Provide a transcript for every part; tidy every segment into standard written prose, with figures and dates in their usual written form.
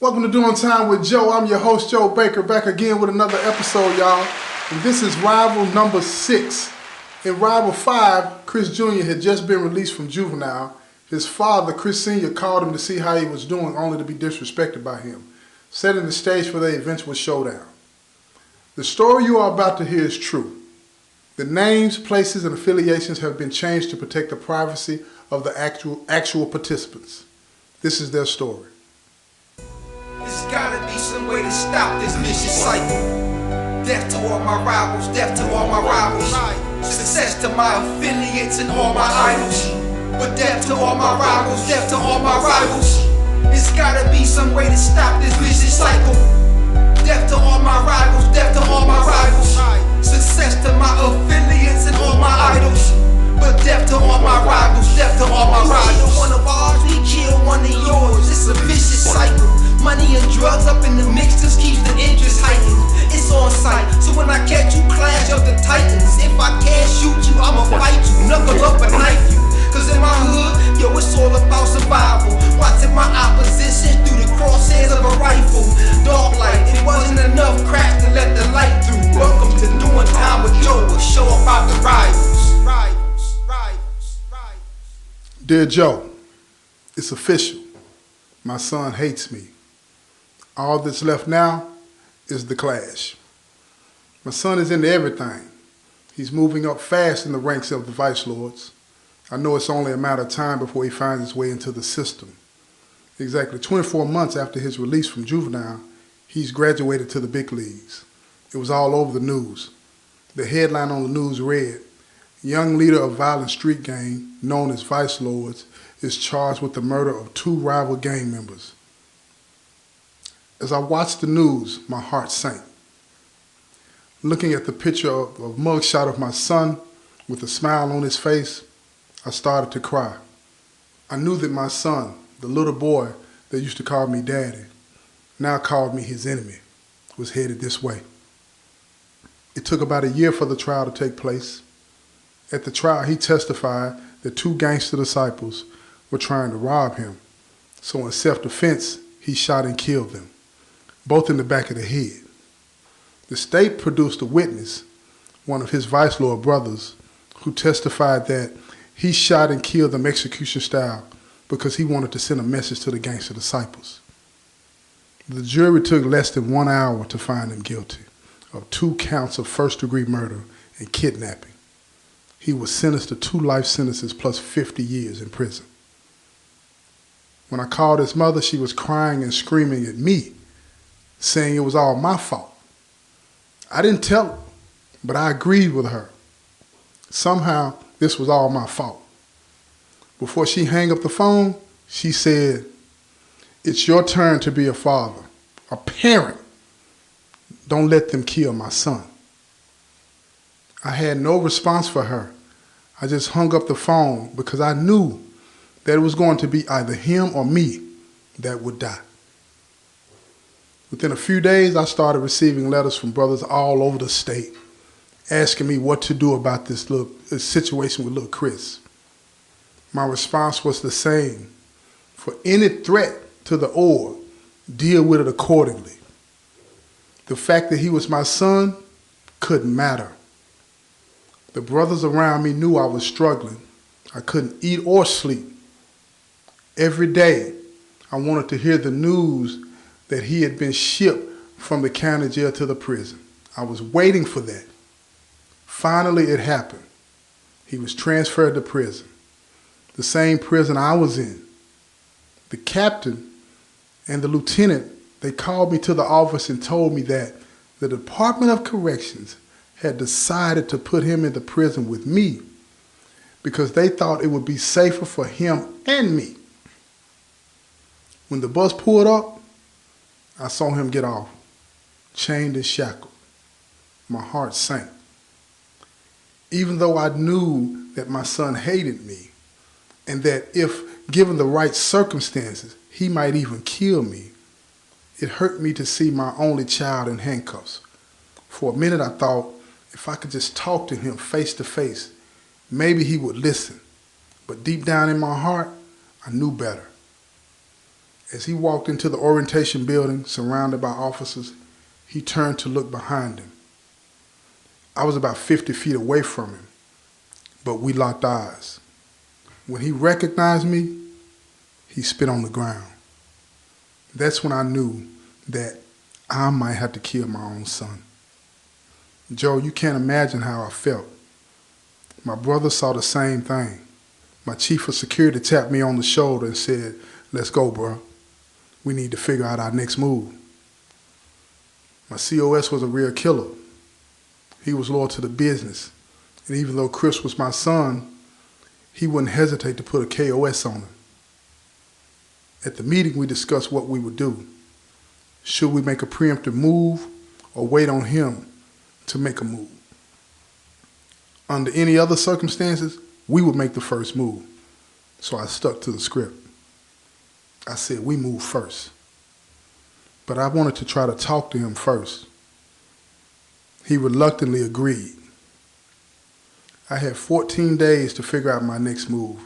Welcome to Doing Time with Joe. I'm your host, Joe Baker, back again with another episode, y'all. And this is Rival number 6. In Rival 5, Chris Jr. had just been released from juvenile. His father, Chris Sr., called him to see how he was doing, only to be disrespected by him, setting the stage for their eventual showdown. The story you are about to hear is true. The names, places, and affiliations have been changed to protect the privacy of the actual participants. This is their story. There's gotta be some way to stop this vicious cycle. Death to all my rivals, death to all my rivals. Success to my affiliates and all my idols. But death to all my rivals, death to all my rivals. There's gotta be some way to stop this vicious cycle. Death to all my rivals, death to all my rivals. Success to my affiliates and all my idols. But death to all my rivals, death to all my rivals. One of ours, we kill one of yours. It's a vicious cycle. Money and drugs up in the mix just keeps the interest heightened. It's on sight, so when I catch you, clash of the titans. If I can't shoot you, I'ma fight you, knuckle up and knife you. Cause in my hood, yo, it's all about survival. Watching my opposition through the crosshairs of a rifle. Dark light, it wasn't enough cracks to let the light through. Welcome to Doing Time with Joe, a show about the rivals. Dear Joe, it's official. My son hates me. All that's left now is the clash. My son is into everything. He's moving up fast in the ranks of the Vice Lords. I know it's only a matter of time before he finds his way into the system. Exactly 24 months after his release from juvenile, he's graduated to the big leagues. It was all over the news. The headline on the news read, "Young leader of violent street gang, known as Vice Lords, is charged with the murder of 2 rival gang members." As I watched the news, my heart sank. Looking at the picture of a mugshot of my son with a smile on his face, I started to cry. I knew that my son, the little boy that used to call me daddy, now called me his enemy, was headed this way. It took about a year for the trial to take place. At the trial, he testified that 2 gangster disciples were trying to rob him. So in self-defense, he shot and killed them, both in the back of the head. The state produced a witness, one of his Vice Lord brothers, who testified that he shot and killed them execution style because he wanted to send a message to the gangster disciples. The jury took less than 1 hour to find him guilty of 2 counts of first-degree murder and kidnapping. He was sentenced to 2 life sentences plus 50 years in prison. When I called his mother, she was crying and screaming at me, saying it was all my fault. I didn't tell her, but I agreed with her. Somehow, this was all my fault. Before she hung up the phone, she said, "It's your turn to be a father, a parent. Don't let them kill my son." I had no response for her. I just hung up the phone because I knew that it was going to be either him or me that would die. Within a few days, I started receiving letters from brothers all over the state asking me what to do about this situation with little Chris. My response was the same. For any threat to the org, deal with it accordingly. The fact that he was my son couldn't matter. The brothers around me knew I was struggling. I couldn't eat or sleep. Every day, I wanted to hear the news that he had been shipped from the county jail to the prison. I was waiting for that. Finally, it happened. He was transferred to prison, the same prison I was in. The captain and the lieutenant, they called me to the office and told me that the Department of Corrections had decided to put him in the prison with me because they thought it would be safer for him and me. When the bus pulled up, I saw him get off, chained and shackled. My heart sank. Even though I knew that my son hated me and that if given the right circumstances, he might even kill me, it hurt me to see my only child in handcuffs. For a minute, I thought if I could just talk to him face to face, maybe he would listen. But deep down in my heart, I knew better. As he walked into the orientation building surrounded by officers, he turned to look behind him. I was about 50 feet away from him, but we locked eyes. When he recognized me, he spit on the ground. That's when I knew that I might have to kill my own son. Joe, you can't imagine how I felt. My brother saw the same thing. My chief of security tapped me on the shoulder and said, "Let's go, bro. We need to figure out our next move." My COS was a real killer. He was loyal to the business. And even though Chris was my son, he wouldn't hesitate to put a KOS on him. At the meeting, we discussed what we would do. Should we make a preemptive move or wait on him to make a move? Under any other circumstances, we would make the first move. So I stuck to the script. I said, we move first. But I wanted to try to talk to him first. He reluctantly agreed. I had 14 days to figure out my next move.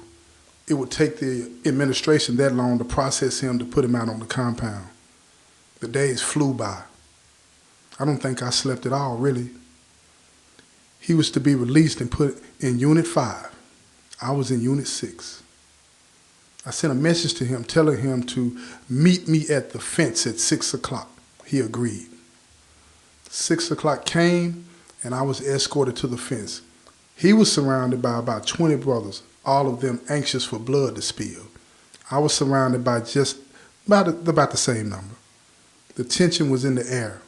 It would take the administration that long to process him to put him out on the compound. The days flew by. I don't think I slept at all, really. He was to be released and put in Unit 5. I was in Unit 6. I sent a message to him telling him to meet me at the fence at 6 o'clock. He agreed. 6 o'clock came, and I was escorted to the fence. He was surrounded by about 20 brothers, all of them anxious for blood to spill. I was surrounded by just about the same number. The tension was in the air.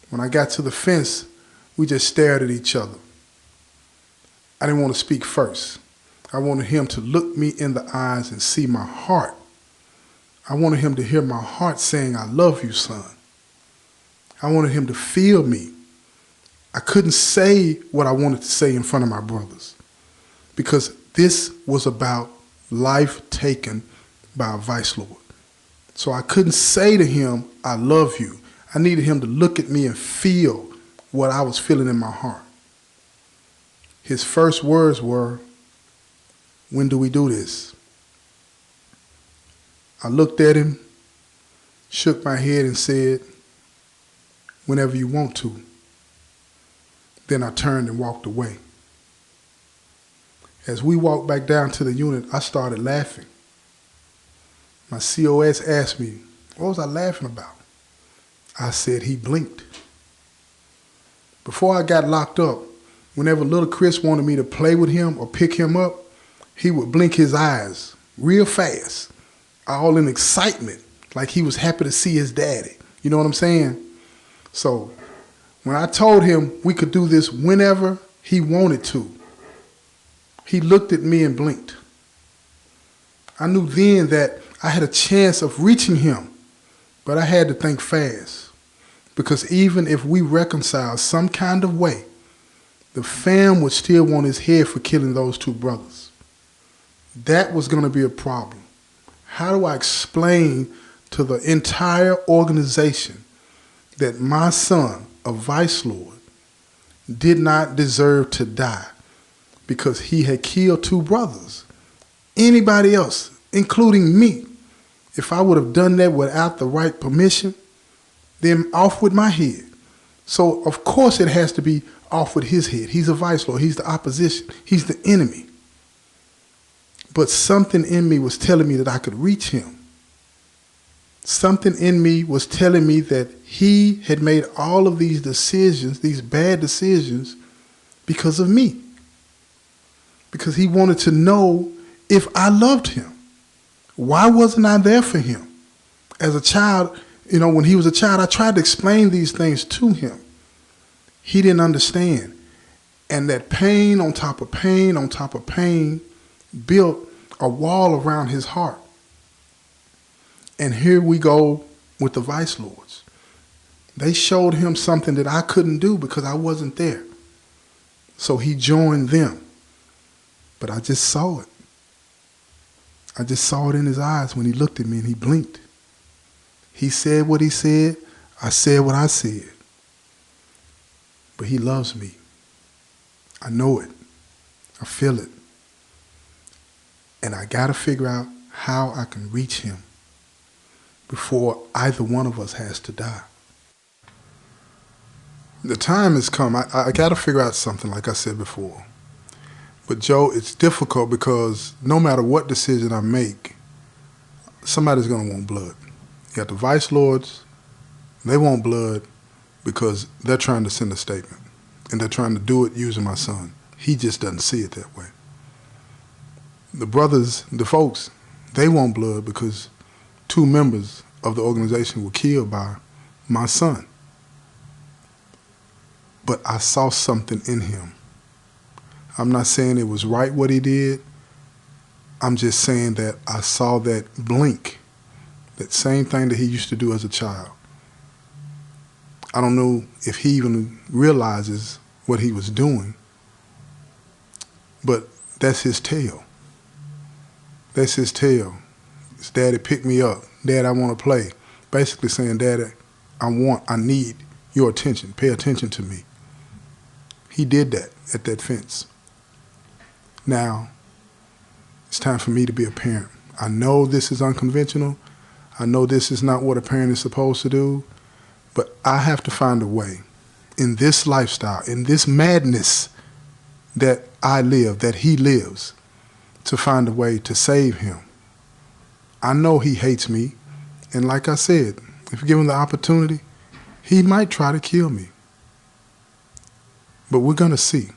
When I got to the fence, we just stared at each other. I didn't want to speak first. I wanted him to look me in the eyes and see my heart. I wanted him to hear my heart saying, "I love you, son." I wanted him to feel me. I couldn't say what I wanted to say in front of my brothers because this was about life taken by a vice lord. So I couldn't say to him, "I love you." I needed him to look at me and feel what I was feeling in my heart. His first words were, "When do we do this?" I looked at him, shook my head and said, "Whenever you want to." Then I turned and walked away. As we walked back down to the unit, I started laughing. My COS asked me, what was I laughing about? I said he blinked. Before I got locked up, whenever little Chris wanted me to play with him or pick him up, he would blink his eyes real fast, all in excitement, like he was happy to see his daddy. You know what I'm saying? So when I told him we could do this whenever he wanted to, he looked at me and blinked. I knew then that I had a chance of reaching him, but I had to think fast. Because even if we reconciled some kind of way, the fam would still want his head for killing those two brothers. That was going to be a problem. How do I explain to the entire organization that my son, a vice lord, did not deserve to die because he had killed two brothers? Anybody else, including me, if I would have done that without the right permission, then off with my head. So of course it has to be off with his head. He's a vice lord. He's the opposition. He's the enemy. But something in me was telling me that I could reach him. Something in me was telling me that he had made all of these decisions, these bad decisions, because of me. Because he wanted to know if I loved him. Why wasn't I there for him? As a child, when he was a child, I tried to explain these things to him. He didn't understand. And that pain on top of pain on top of pain built a wall around his heart. And here we go with the vice lords. They showed him something that I couldn't do because I wasn't there. So he joined them. But I just saw it. I just saw it in his eyes when he looked at me and he blinked. He said what he said. I said what I said. But he loves me. I know it. I feel it. And I got to figure out how I can reach him. before either one of us has to die. The time has come. I got to figure out something, like I said before. But Joe, it's difficult because no matter what decision I make, somebody's going to want blood. You got the Vice Lords, they want blood because they're trying to send a statement. And they're trying to do it using my son. He just doesn't see it that way. The brothers, the folks, they want blood because 2 members of the organization were killed by my son. But I saw something in him. I'm not saying it was right what he did. I'm just saying that I saw that blink, that same thing that he used to do as a child. I don't know if he even realizes what he was doing, but that's his tale. That's his tale. His daddy picked me up. Dad, I want to play. Basically saying, Daddy, I need your attention. Pay attention to me. He did that at that fence. Now, it's time for me to be a parent. I know this is unconventional. I know this is not what a parent is supposed to do, but I have to find a way in this lifestyle, in this madness that I live, that he lives, to find a way to save him. I know he hates me, and like I said, if you give him the opportunity, he might try to kill me. But we're going to see.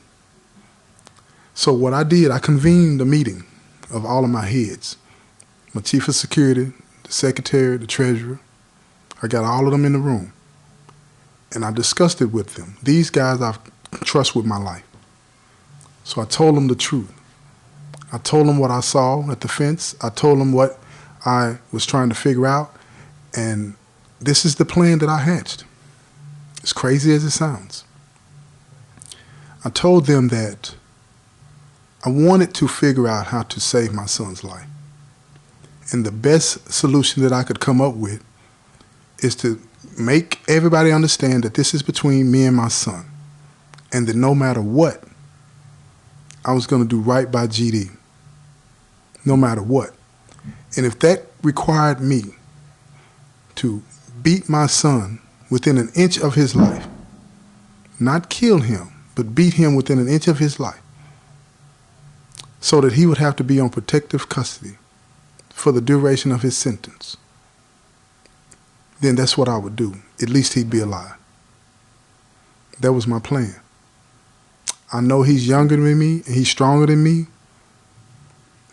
So what I did, I convened a meeting of all of my heads, my chief of security, the secretary, the treasurer. I got all of them in the room, and I discussed it with them. These guys I trust with my life. So I told them the truth. I told them what I saw at the fence. I told them what I was trying to figure out, and this is the plan that I hatched. As crazy as it sounds. I told them that I wanted to figure out how to save my son's life. And the best solution that I could come up with is to make everybody understand that this is between me and my son, and that no matter what, I was going to do right by GD, no matter what. And if that required me to beat my son within an inch of his life, not kill him, but beat him within an inch of his life, so that he would have to be on protective custody for the duration of his sentence, then that's what I would do. At least he'd be alive. That was my plan. I know he's younger than me and he's stronger than me,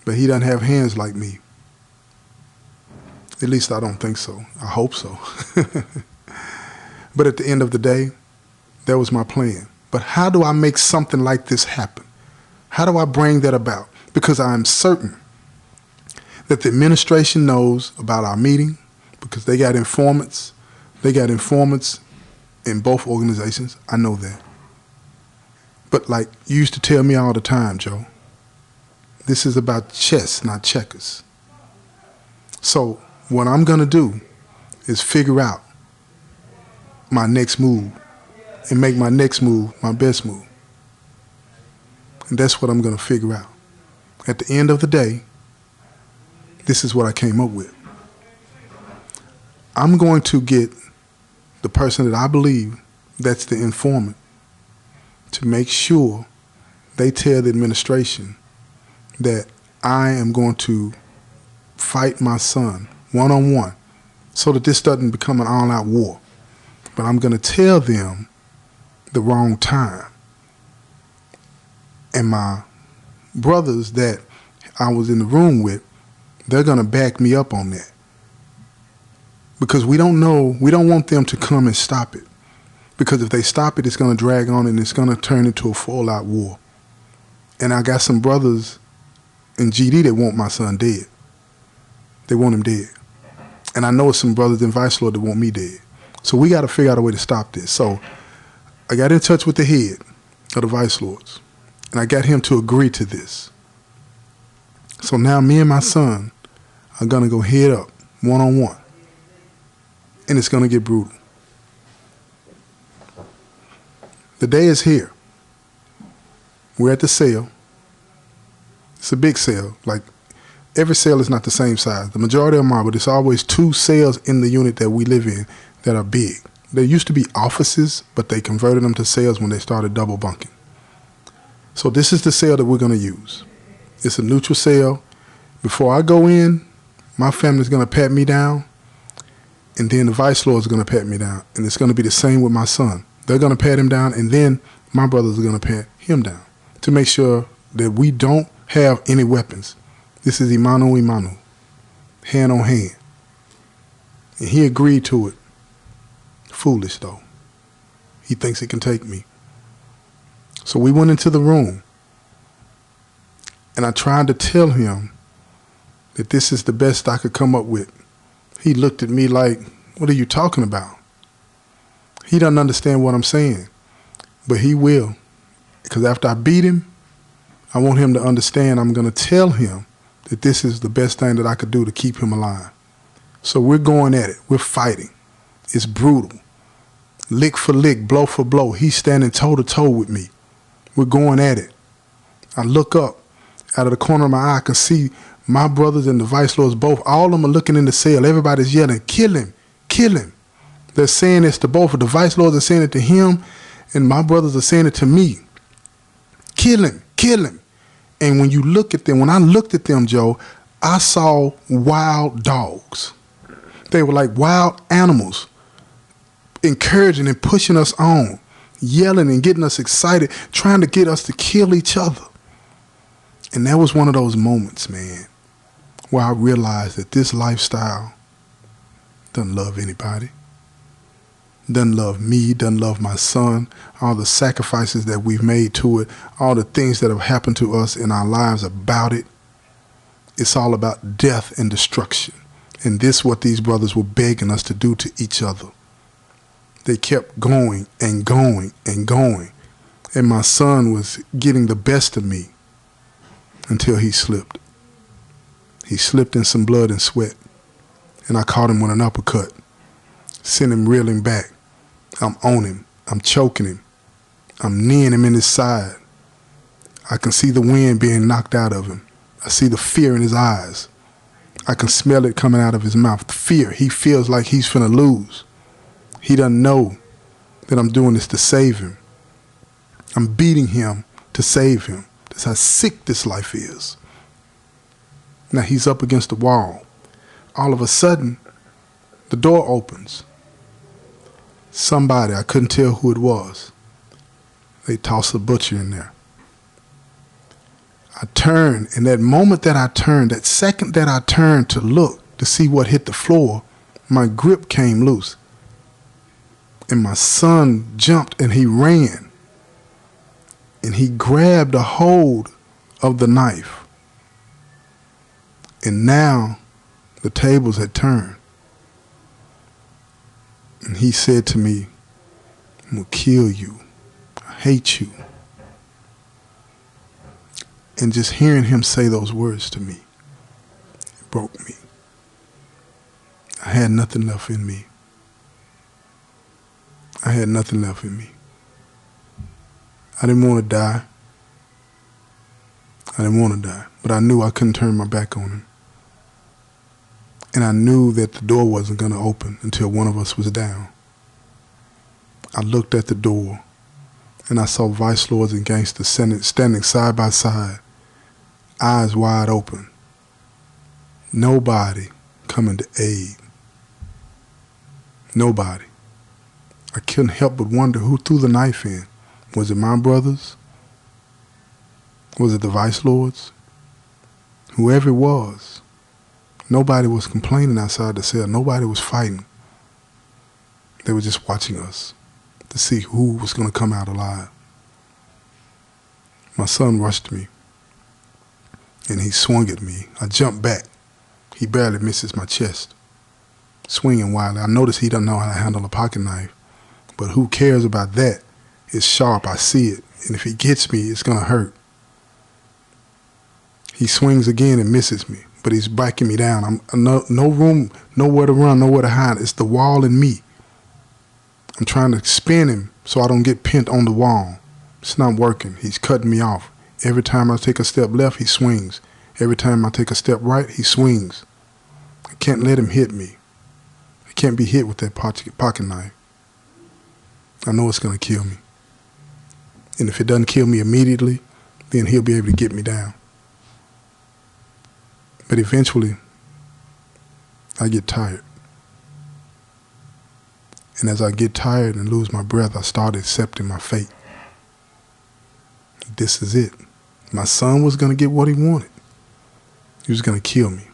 but he doesn't have hands like me. At least I don't think so. I hope so. But at the end of the day, that was my plan. But how do I make something like this happen? How do I bring that about? Because I'm certain that the administration knows about our meeting, because they got informants. They got informants in both organizations. I know that. But like you used to tell me all the time, Joe, this is about chess, not checkers. So what I'm going to do is figure out my next move and make my next move my best move. And that's what I'm going to figure out. At the end of the day, this is what I came up with. I'm going to get the person that I believe that's the informant to make sure they tell the administration that I am going to fight my son one-on-one so that this doesn't become an all-out war. But I'm going to tell them the wrong time. And my brothers that I was in the room with, they're going to back me up on that. Because we don't know, we don't want them to come and stop it. Because if they stop it, it's going to drag on and it's going to turn into a full-out war. And I got some brothers in GD that want my son dead. They want him dead. And I know some brothers in Vice Lord that want me dead. So we got to figure out a way to stop this. So I got in touch with the head of the Vice Lords, and I got him to agree to this. So now me and my son are going to go head up, one-on-one. And it's going to get brutal. The day is here. We're at the sale. It's a big sale. Like, every cell is not the same size. The majority of them are, but it's always 2 cells in the unit that we live in that are big. There used to be offices, but they converted them to cells when they started double bunking. So this is the cell that we're going to use. It's a neutral cell. Before I go in, my family's going to pat me down, and then the vice lords are going to pat me down. And it's going to be the same with my son. They're going to pat him down, and then my brothers are going to pat him down to make sure that we don't have any weapons. This is imano imano, hand on hand. And he agreed to it. Foolish, though. He thinks it can take me. So we went into the room, and I tried to tell him that this is the best I could come up with. He looked at me like, what are you talking about? He doesn't understand what I'm saying, but he will. Because after I beat him, I want him to understand I'm going to tell him that this is the best thing that I could do to keep him alive. So we're going at it. We're fighting. It's brutal. Lick for lick, blow for blow. He's standing toe-to-toe with me. We're going at it. I look up. Out of the corner of my eye, I can see my brothers and the vice lords both. All of them are looking in the cell. Everybody's yelling, kill him, kill him. They're saying this to both of the vice lords are saying it to him, and my brothers are saying it to me. Kill him, kill him. And when you look at them, when I looked at them, Joe, I saw wild dogs. They were like wild animals, encouraging and pushing us on, yelling and getting us excited, trying to get us to kill each other. And that was one of those moments, man, where I realized that this lifestyle doesn't love anybody, doesn't love me, doesn't love my son, all the sacrifices that we've made to it, all the things that have happened to us in our lives about it. It's all about death and destruction. And this is what these brothers were begging us to do to each other. They kept going and going and going. And my son was getting the best of me until he slipped. He slipped in some blood and sweat. And I caught him with an uppercut, sent him reeling back. I'm on him. I'm choking him. I'm kneeing him in his side. I can see the wind being knocked out of him. I see the fear in his eyes. I can smell it coming out of his mouth. The fear. He feels like he's finna lose. He doesn't know that I'm doing this to save him. I'm beating him to save him. That's how sick this life is. Now he's up against the wall. All of a sudden, the door opens. Somebody, I couldn't tell who it was. They tossed a butcher in there. I turned, and that moment that I turned, that second that I turned to look to see what hit the floor, my grip came loose. And my son jumped and he ran. And he grabbed a hold of the knife. And now the tables had turned. And he said to me, I'm gonna kill you. I hate you. And just hearing him say those words to me, it broke me. I had nothing left in me. I had nothing left in me. I didn't want to die. I didn't want to die, but I knew I couldn't turn my back on him. And I knew that the door wasn't going to open until one of us was down. I looked at the door, and I saw vice lords and gangsters standing side by side, eyes wide open. Nobody coming to aid. Nobody. I couldn't help but wonder who threw the knife in. Was it my brothers? Was it the vice lords? Whoever it was, nobody was complaining outside the cell. Nobody was fighting. They were just watching us to see who was going to come out alive. My son rushed me, and he swung at me. I jumped back. He barely misses my chest, swinging wildly. I noticed he doesn't know how to handle a pocket knife, but who cares about that? It's sharp. I see it, and if he gets me, it's going to hurt. He swings again and misses me, but he's backing me down. No room, nowhere to run, nowhere to hide. It's the wall and me. I'm trying to spin him so I don't get pinned on the wall. It's not working. He's cutting me off. Every time I take a step left, he swings. Every time I take a step right, he swings. I can't let him hit me. I can't be hit with that pocket knife. I know it's going to kill me. And if it doesn't kill me immediately, then he'll be able to get me down. But eventually, I get tired. And as I get tired and lose my breath, I start accepting my fate. This is it. My son was going to get what he wanted. He was going to kill me.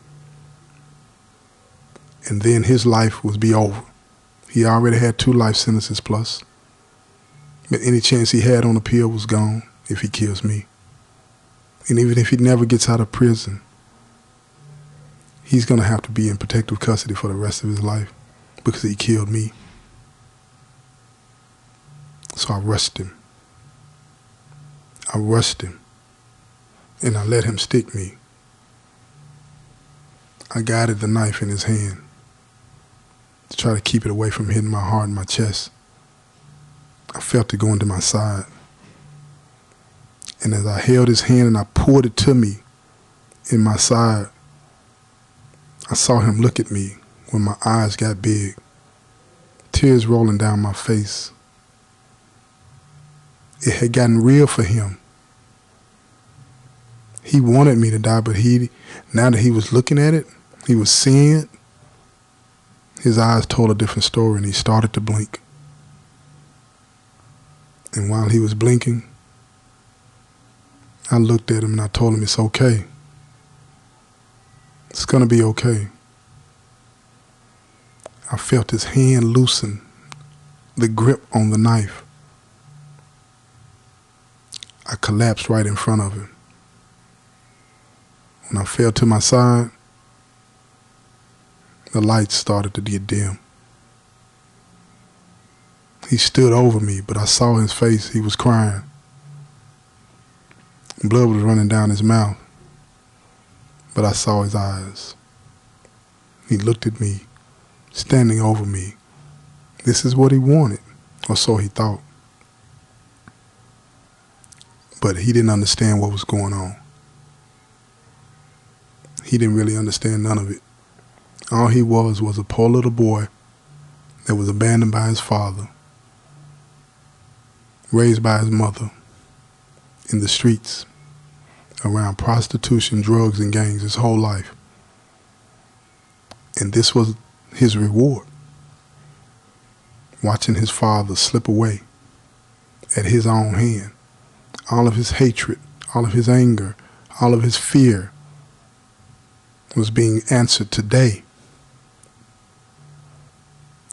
And then his life would be over. He already had 2 life sentences plus. But any chance he had on appeal was gone if he kills me. And even if he never gets out of prison, he's going to have to be in protective custody for the rest of his life because he killed me. So I rushed him. And I let him stick me. I guided the knife in his hand to try to keep it away from hitting my heart and my chest. I felt it go into my side. And as I held his hand and I pulled it to me in my side, I saw him look at me when my eyes got big, tears rolling down my face. It had gotten real for him. He wanted me to die, but now that he was looking at it, he was seeing it, his eyes told a different story and he started to blink. And while he was blinking, I looked at him and I told him it's okay. It's going to be okay. I felt his hand loosen the grip on the knife. I collapsed right in front of him. When I fell to my side, the lights started to get dim. He stood over me, but I saw his face. He was crying. Blood was running down his mouth, but I saw his eyes. He looked at me, standing over me. This is what he wanted, or so he thought. But he didn't understand what was going on. He didn't really understand none of it. All he was a poor little boy that was abandoned by his father, raised by his mother, in the streets, around prostitution, drugs, and gangs his whole life. And this was his reward. Watching his father slip away at his own hand. All of his hatred, all of his anger, all of his fear was being answered today.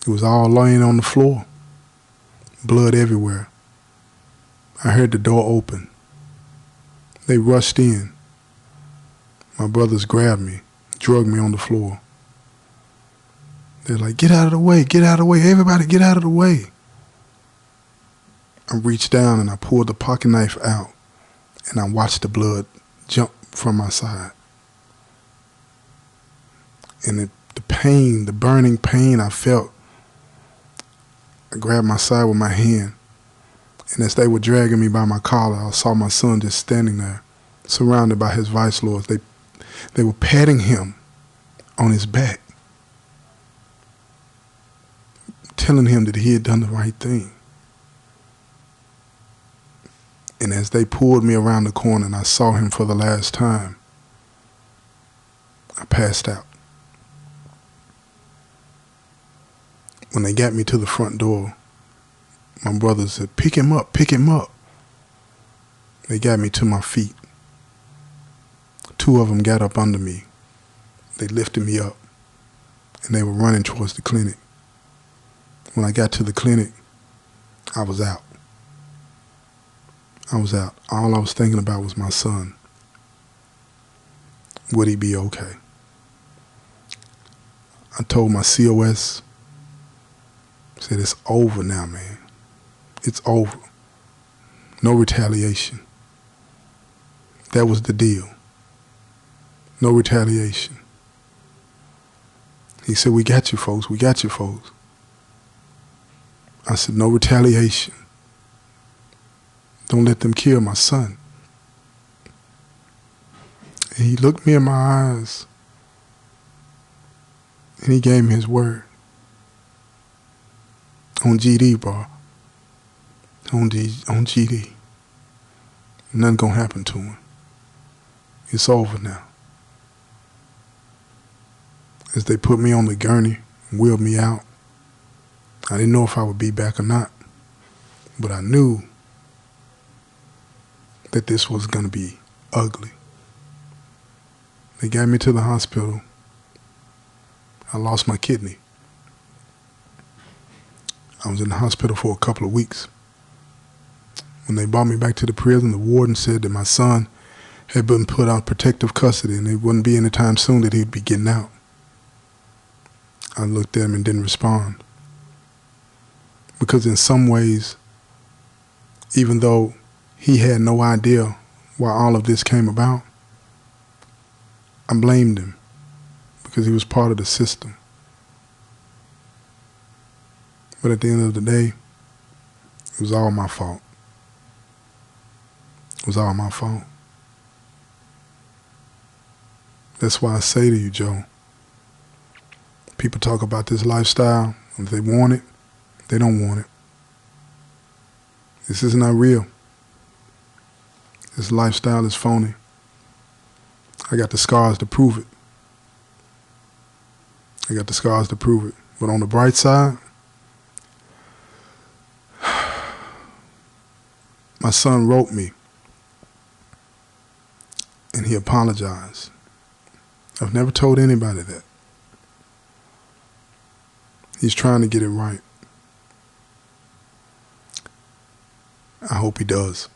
It was all laying on the floor, blood everywhere. I heard the door open. They rushed in. My brothers grabbed me, drugged me on the floor. They're like, get out of the way, get out of the way, everybody get out of the way. I reached down and I pulled the pocket knife out and I watched the blood jump from my side. And the pain, the burning pain I felt, I grabbed my side with my hand. And as they were dragging me by my collar, I saw my son just standing there, surrounded by his vice lords. They were patting him on his back, telling him that he had done the right thing. And as they pulled me around the corner and I saw him for the last time, I passed out. When they got me to the front door, my brother said, pick him up, pick him up. They got me to my feet. 2 of them got up under me. They lifted me up and they were running towards the clinic. When I got to the clinic, I was out. I was out. All I was thinking about was my son. Would he be okay? I told my COS, I said, it's over now, man. It's over. No retaliation. That was the deal. No retaliation. He said, we got you, folks. We got you, folks. I said, no retaliation. Don't let them kill my son. And he looked me in my eyes and he gave me his word. On GD, bro. On GD. Nothing gonna happen to him. It's over now. As they put me on the gurney and wheeled me out, I didn't know if I would be back or not, but I knew that this was gonna be ugly. They got me to the hospital. I lost my kidney. I was in the hospital for a couple of weeks. When they brought me back to the prison, the warden said that my son had been put on protective custody and it wouldn't be any time soon that he'd be getting out. I looked at him and didn't respond. Because in some ways, even though he had no idea why all of this came about, I blamed him because he was part of the system. But at the end of the day, it was all my fault. It was all my fault. That's why I say to you, Joe, people talk about this lifestyle, and if they want it, they don't want it. This is not real. This lifestyle is phony. I got the scars to prove it. I got the scars to prove it. But on the bright side, my son wrote me and he apologized. I've never told anybody that. He's trying to get it right. I hope he does.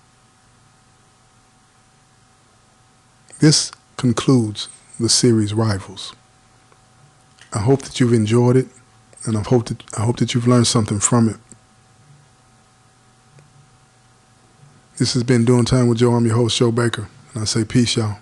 This concludes the series Rivals. I hope that you've enjoyed it, and I hope that you've learned something from it. This has been Doing Time with Joe. I'm your host, Joe Baker, and I say peace, y'all.